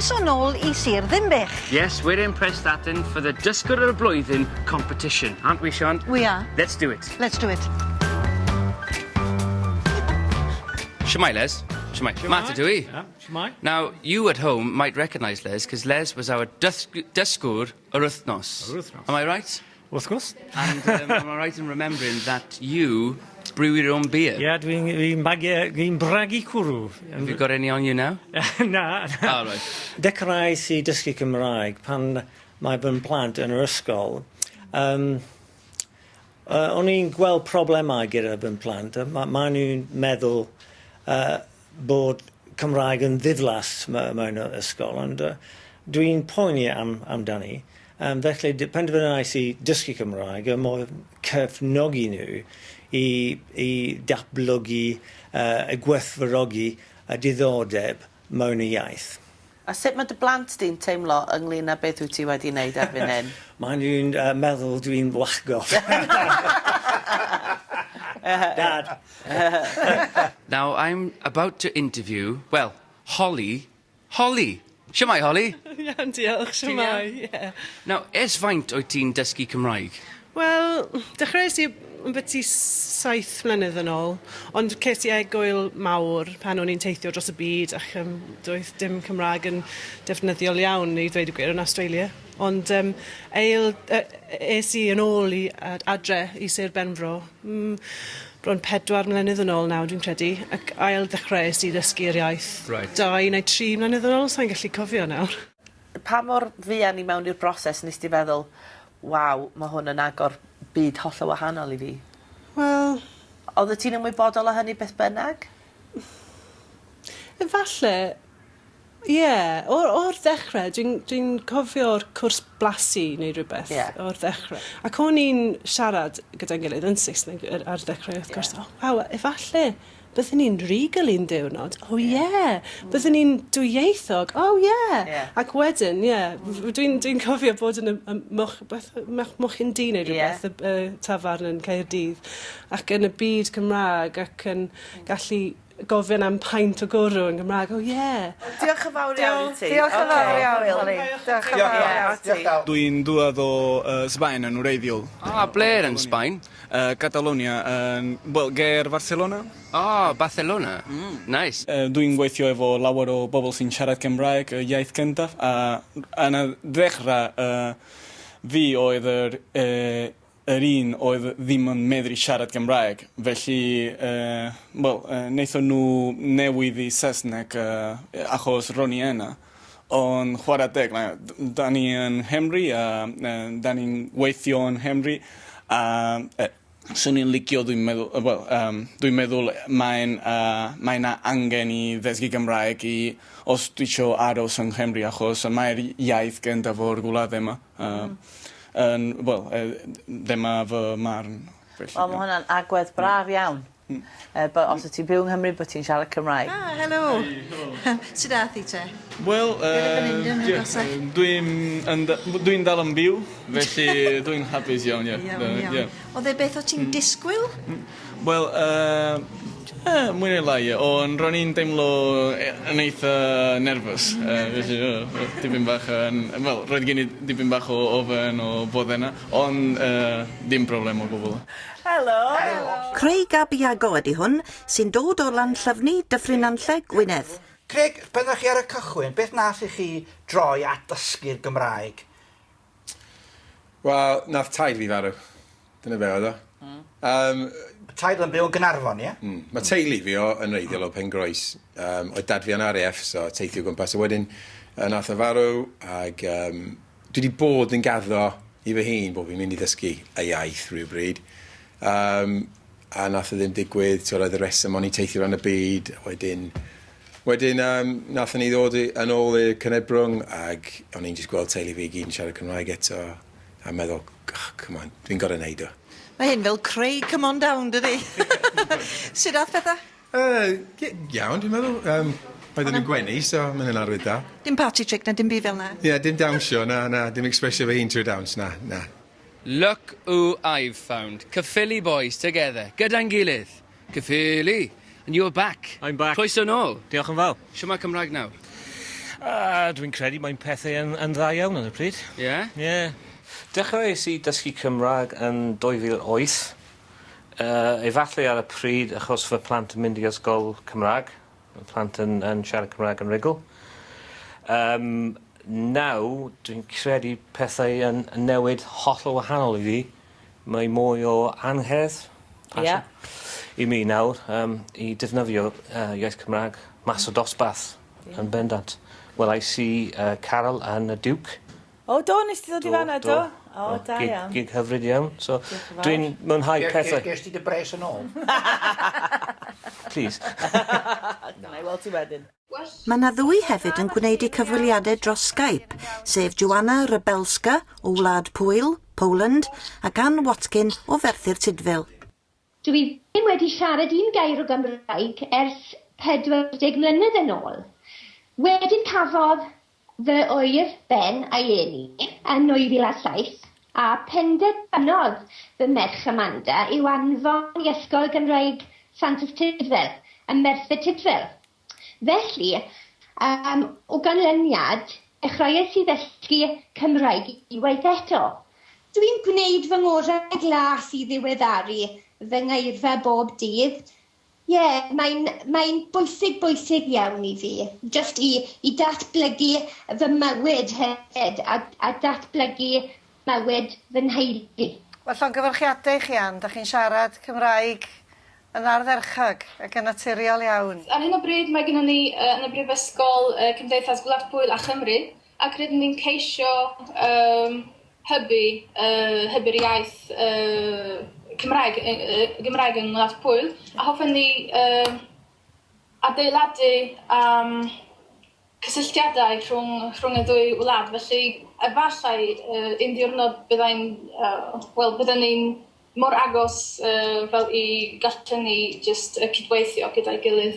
Croeso nôl I Sir Ddinbych. Yes, we're in Prestatyn for the Dysgwr y Flwyddyn competition, aren't we, Sean? We are. Let's do it. Let's do it. Shemai, Les. Shemai. Matter to we? Yeah, Shemai. Now, you at home might recognise Les, because Les was our Dysgwr y Wythnos. Am I right? Wrth gwrs. And am I right in remembering that you brew your own beer? Ie, dwi'n bragu cwrw. Have you got any on you now? Na. All right. Dechrauais I dysgu Cymraeg pan mae fy plant yn yr ysgol. O'n i'n gweld problemau gyda fy plant. Mae nhw'n meddwl bod Cymraeg yn ddiflas mewn yr ysgol. Ond dwi'n poeni amdani. Felly, penderfynais I dysgu Cymraeg a mor cefnogi nhw I datblygu, y gwerthfawrogi a diddordeb mewn y iaith. A sut mae dy blant di'n teimlo ynglyn â beth wyt ti wedi wneud erbyn hyn? Mae nhw'n meddwl dwi'n wachgof. Dad. Now, I'm about to interview, well, Holly. Holly! Shemai, Holly? Iawn, diolch, Shemai. Yeah. Now, ers faint oed ti'n dysgu Cymraeg? Wel, dechreuais I yn byti 7 mlynedd yn ôl, ond ces I egwyl mawr pan o'n i'n teithio dros y byd ac doedd dim Cymraeg yn defnyddiol iawn I ddweud y gwir yn Australia. Ond es I yn ôl I adre I Sir Benfro, bron 4 mlynedd yn ôl nawr dwi'n credu, ac ail dechreuais I ddysgu'r iaith. Right. 2 neu 3 mlynedd yn ôl, sa'n gallu cofio nawr. Pa mor fuan I mewn i'r broses nes ti feddwl, waw, mae hwn yn agor byd holl o wahanol I fi? Wel... Oedd ti'n ymwybodol o hynny beth bynnag? Efallai, ie, o'r ddechrau, dwi'n cofio'r cwrs blasu neu rhywbeth o'r ddechrau. Ac o'n i'n siarad gyda'n gilydd yn Saesneg ar ddechrau, wrth gwrs. Waw, efallai, byddwn ni'n regal un diwrnod. Byddwn ni'n dwyieithog. Ac wedyn, dwi'n cofio bod yn y mochyn di neu rhywbeth, y tafarn yn Caerdydd, ac yn y byd Cymraeg, ac yn gallu gofyn am paint o gwrw yn Gymraeg. Diolch yn fawr iawn I ti. Diolch yn fawr iawn I ti. Diolch yn fawr iawn I ti. Dwi'n dŵad o Sbaen yn wreiddiol. Ble yn Sbaen? Catalonia, ger Barcelona. Barcelona. Nice. Dwi'n gweithio efo lawer o bobl sy'n siarad Cymraeg, iaith cyntaf, a yn y ddechrau fi oedd yr un oedd ddim yn meddru siarad Cymraeg. Felly, wnaethon nhw newid I Saesneg achos ro'n I yna. Ond chwarae deg, da ni yn Hemri, da ni'n weithio yn Hemri, a swn i'n licio, dwi'n meddwl mae'n angen I ddysgu Gymraeg os dwi isio aros yng Nghymru achos mae'r iaith gyntaf o'r gwlad yma. Dyma fy marn. Wel, mae hwnna'n agwedd braf iawn. Os ti'n byw yng Nghymru, bod ti'n siarad Cymraeg. Helo. Sut ath I te? Wel, dwi'n dal yn byw, felly dwi'n hapus iawn, ie. Oedd beth o ti'n disgwyl? Wel, mwy neu lai, ond ro'n i'n teimlo yn eitha nerfus. Dipyn bach roedd gen I dipyn bach o ofyn o fod yna, ond dim problem o gwbl. Helo. Craig ab Iago ydy hwn, sy'n dod o Lanllyfni, Dyffryn Nanlle, Gwynedd. Craig, pan ddech chi ar y cychwyn, beth nath I chi droi at dysgu'r Gymraeg? Wel, nath taid fi farw. Dyna fe oedd o. Taid yn byw yn Gaernarfon, ie? Mae teulu fi yn reiddiol o Pengroes. Oedd dad fi yn RAF, so teithio gwmpas. A wedyn, nath o farw, ac dwi wedi bod yn gaddo I fy hun bod fi'n mynd I ddysgu y iaith rhywbryd. A nath o ddim digwydd, so roedd y reswm o'n I teithio ran y byd. Wedyn nath ni ddod yn ôl i'r Cynebrwng, ac o'n i'n just gweld teulu fi gyd yn siarad Cymraeg eto, a meddwl, come on, dwi'n gorau neud o. Mae hyn fel Craig, come on down, dydi? Sut ath pethau? Iawn, dwi'n meddwl. Oedden nhw'n gwenu, so mae'n yn arwydd da. Dim party trick na, dim byd fel na? Ie, dim dawnsio, na, dim expressio fy hun trwy'r dawns, na. Look who I've found. Cyffili boys together. Gyda'n gilydd. Cyffili. And you're back. I'm back. Croeso nôl. Diolch yn fawr. Shwmae Cymraeg nawr? Dwi'n credu mae'n pethau yn dda iawn yn y pryd. Yeah? Ie. Dechreuais i dysgu Cymraeg yn 2008. Efallai ar y pryd achos fy plant yn mynd i ysgol Cymraeg. Y plant yn siarad Cymraeg yn rigl. Naw, dwi'n credu pethau yn newid hollol wahanol i fi. Mae mwy o anhedd. Ie. I mi nawr, i defnyddio iaith Cymraeg mas o dosbath yn bendant. Welais i Carol yn y Duke. O, do, nes ti ddod i fanna, do? O, da iawn. Gig hyfryd iawn. So, dwi'n mwynhau pethau. Ges ti dy bres yn ôl? Please. Na, i weld ti wedyn. Mae yna ddwy hefyd yn gwneud eu cyfweliadau dros Skype, sef Joanna Rybelska o Wlad Pwyl, Poland, ac Ann Watkins o Ferthyr Tydfil. Dwi ddim wedi siarad un gair o Gymraeg ers 40 mlynedd yn ôl. Wedyn cafodd fy oer ben a'i eni yn 2007 a penderfynodd fy merch Amanda i'w anfon i ysgol Gymraeg Santes Tydfil yn Merthyr Tydfil. Felly, o ganlyniad, dechreuais i ddysgu Cymraeg unwaith eto. Dwi'n gwneud fy ngorau glas i ddiweddaru fy ngeirfa bob dydd. Ie, mae'n bwysig iawn i fi. Just i datblygu fy mywyd hefyd a datblygu mywyd fy nheulu. Wel, llongyfarchiadau chi, Ann, da chi'n siarad Cymraeg yn ardderchog ac yn naturiol iawn. Ar hyn o bryd mae gennym ni yn y Brifysgol Cymdeithas Gwlad Pwyl a Chymru ac rydyn ni'n ceisio hybu'r iaith Cymraeg yn Wlad Pwyl a hoffwn ni adeiladu cysylltiadau rhwng y ddwy wlad. Felly, efallai un diwrnod bydden ni'n mor agos fel i gallen ni just cydweithio gyda'i gilydd.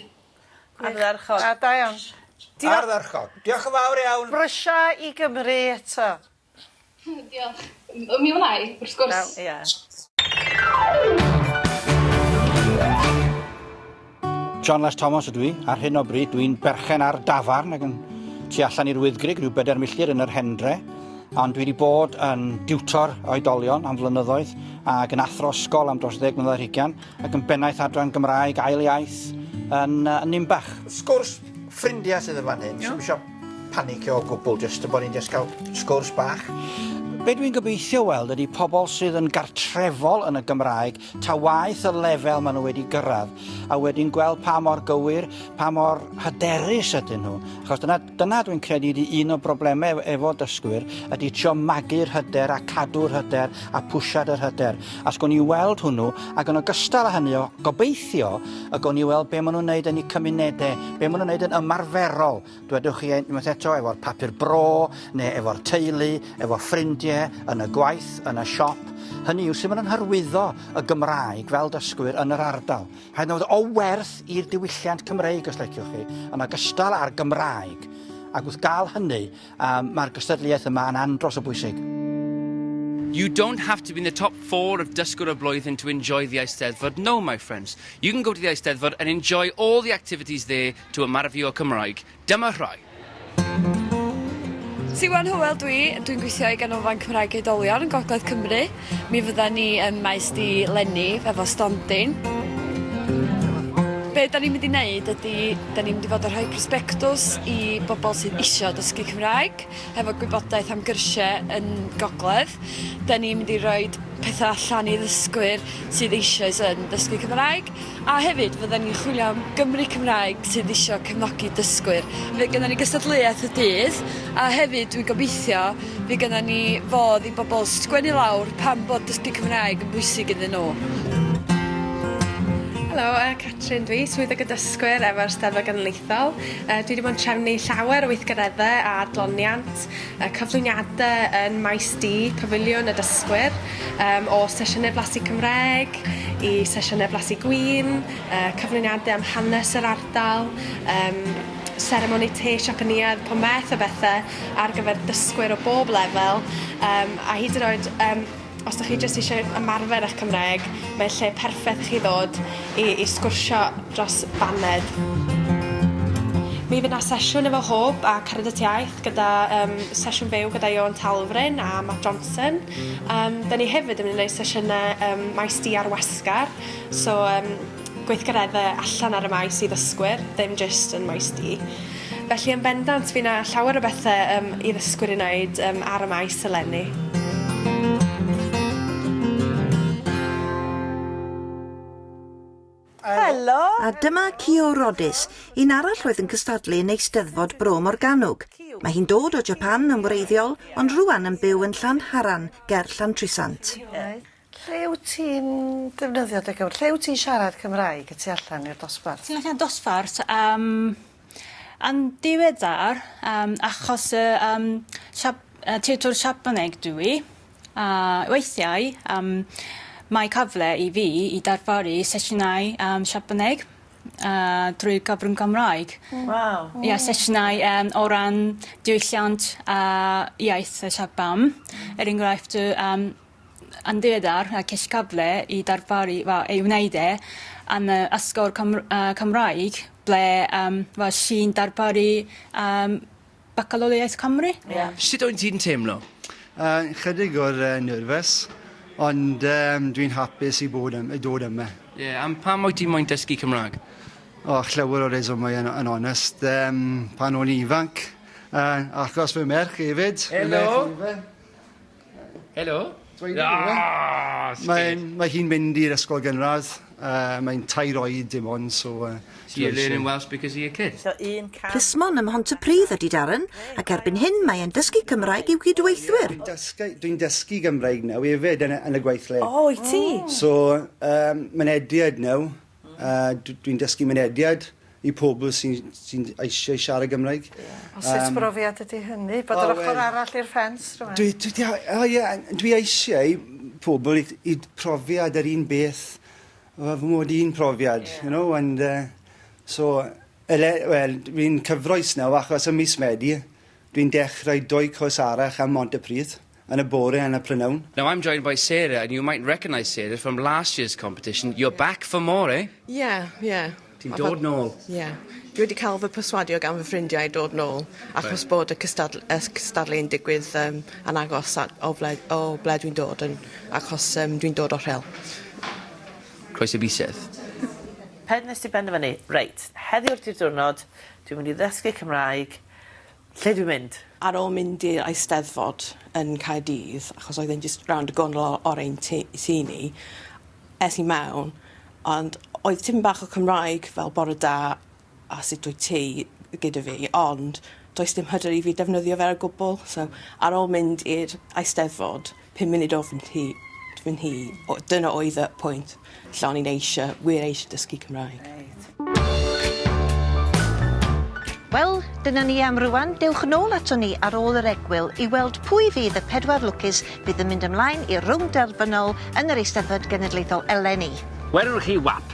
Ardderchog. A da iawn. Ardderchog. Diolch yn fawr iawn. Brysia i Gymru eto. Diolch. Mi wnau, wrth gwrs. Ie. John Les Thomas ydw i. Ar hyn o bryd dwi'n berchen ar dafarn ac yn tu allan i'r Wyddgrug, rhyw 4 milltir yn yr Hendre. Ond dwi wedi bod yn diwtor oedolion am flynyddoedd ac yn athro ysgol am dros 10 mlynedd ar hugain ac yn bennaeth adran Gymraeg ail iaith yn Nimbach. Sgwrs ffrindiau sydd yn fan hyn. Swn eisiau panicio o gwbl jyst bod ni'n cael sgwrs bach. Be dwi'n gobeithio weld ydy pobl sydd yn gartrefol yn y Gymraeg ta waeth y lefel maen nhw wedi gyrraedd a wedyn gweld pa mor gywir, pa mor hyderus ydyn nhw. Achos dyna dwi'n credu ydy un o broblemau efo dysgwyr ydy trio magu'r hyder a cadw'r hyder a pwsiad yr hyder. A sgon i weld hwnnw ac yn ogystal â hynny o gobeithio y gon i weld be maen nhw'n neud yn eu cymunedau, be maen nhw'n neud yn ymarferol. Dwedwch chi unwaith eto efo'r papur bro neu efo'r teulu, efo'r ffrindiau yn y gwaith, yn y siop. Hynny yw sy'n mynd yn hyrwyddo y Gymraeg fel dysgwyr yn yr ardal. Rhaid nawr o werth i'r diwylliant Cymreig os liciwch chi, yn ogystal â'r Gymraeg. Ac wrth gael hynny, mae'r gystadleuaeth yma yn andros o bwysig. You don't have to be in the top 4 of Dysgwr y Flwyddyn to enjoy the Eisteddfod. No, my friends. You can go to the Eisteddfod and enjoy all the activities there to ymarfer o Cymraeg. Dyma rhai. Siwan Hywel dwi'n gweithio i Ganolfan Cymraeg Oedolion yn Gogledd Cymru. Mi fydda ni yn maes di Lenni efo stondin. Be da ni'n mynd i wneud ydy, da ni'n mynd i fod yn rhoi prospectus i bobl sydd isio dysgu Cymraeg, hefo gwybodaeth am gyrsiau yn Gogledd. Da ni'n mynd i roi pethau allan i ddysgwyr sydd eisoes yn dysgu Cymraeg. A hefyd, fydda ni'n chwilio am Gymru Cymraeg sydd eisiau cefnogi dysgwyr. Fe gynna ni gystadleuaeth y dydd, a hefyd dwi'n gobeithio fe gynna ni fodd i bobl sgwennu lawr pam bod dysgu Cymraeg yn bwysig iddyn nhw. Helo, Catrin dwi, swyddog y dysgwyr efo'r Steddfod Genedlaethol. Dwi wedi bod yn trefnu llawer o weithgareddau a adloniant, cyflwyniadau yn maes D, Pafiliwn y Dysgwyr, o sesiynau blasu Cymraeg i sesiynau blasu Gwyn, cyflwyniadau am hanes yr ardal, seremoni te siapaniad, pometh o bethau ar gyfer dysgwyr o bob lefel, a hyd yn oed os ydych chi jyst eisiau ymarfer eich Cymraeg, mae'n lle perffaith chi ddod i sgwrsio dros baned. Mi fydd yna sesiwn efo Hob a Cerddediaeth gyda sesiwn fyw gyda Ioan Talfryn a Matt Johnson. Da ni hefyd yn mynd i wneud sesiynau maes di ar wasgar. So gweithgareddau allan ar y maes i ddysgwyr, ddim jyst yn maes di. Felly yn bendant fi yna llawer o bethau i ddysgwyr i wneud ar y maes eleni. Helo! A dyma Kiyo Roddis, un arall oedd yn cystadlu yn Eisteddfod Bro Morgannwg. Mae hi'n dod o Japan yn wreiddiol, ond rwan yn byw yn Rhan, ger Llantrysant. Lle wyt ti'n defnyddio dy gyfer? Lle wyt ti'n siarad Cymraeg y tu allan i'r dosbarth? Ti'n allan dosbarth, yn diweddar, achos tiwtor Siapaneg dwi, weithiau, mae cyfle i fi i darparu sesiynau Siapaneg drwy gyfrwng Cymraeg. Wow. Ia, sesiynau o ran diwylliant a iaith y Siapan. Enghraifft, yn diweddar, ces cyfle i darparu, ei wneud yn ysgol Cymraeg, ble sy'n darparu Bacalaureaeth Cymru. Sut oedd ti'n teimlo? Chydig o'r nerfus, ond dwi'n hapus i dod yma. Am pam oedd ti'n moyn dysgu Cymraeg? Llawer o reswmau yn onest. Pan o'n ifanc, achos fy merch hefyd. Helo? Mae hi'n mynd i'r ysgol gynradd. Mae'n 2 oed dim ond, so... So you're learning Welsh because of your kid? So Plismon ym Mhontypridd ydy Darran, ac erbyn hyn mae e'n dysgu Cymraeg i'w gydweithwyr. Dwi'n dysgu Gymraeg nawr hefyd yn y gweithle. O, i ti? So, mynediad nawr. Dwi'n dysgu mynediad i pobl sy'n eisiau siarad Gymraeg. O sut brofiad ydy hynny? Bod yr ochr arall i'r ffens, Rwan? Dwi eisiau pobl i profiad yr un beth. Fy mod un profiad, you know, and so, dwi'n cyfroes nawr achos y mis Medi. Dwi'n dechrau 2 cwrs arall am Mhontypridd yn y bore yn y prynawn. Now I'm joined by Sara, and you might recognise Sara from last year's competition. You're back for more, eh? Yeah. Ti'n dod nôl? Yeah. Dwi wedi cael fy perswadio gan fy ffrindiau dod nôl, achos bod y cystadlu'n digwydd yn agos o ble dwi'n dod, achos dwi'n dod o Rhyl. Croeso bysydd. Pen nes ti benderfynu, reit, heddiw'r diwrnod, dwi'n mynd i ddysgu Cymraeg, lle dwi'n mynd? Ar ôl mynd i'r Eisteddfod yn Caerdydd, achos oedd e'n just round y gondol o'r ein tŷ ni, es i mewn, ond oedd tipyn bach o Cymraeg fel bore da a sut wyt ti gyda fi, ond does dim hyder i fi defnyddio fe ar gwbl. So, ar ôl mynd i'r Eisteddfod, 5 munud o fy nhŷ, dyna oedd y pwynt lle o'n i'n wir eisiau dysgu Cymraeg. Wel, dyna ni am rwan. Dewch yn ôl ato ni ar ôl yr egwyl i weld pwy fydd y 4 lwcus fydd yn mynd ymlaen i'r rownd derfynol yn yr Eisteddfod Genedlaethol eleni. Werwch chi wap.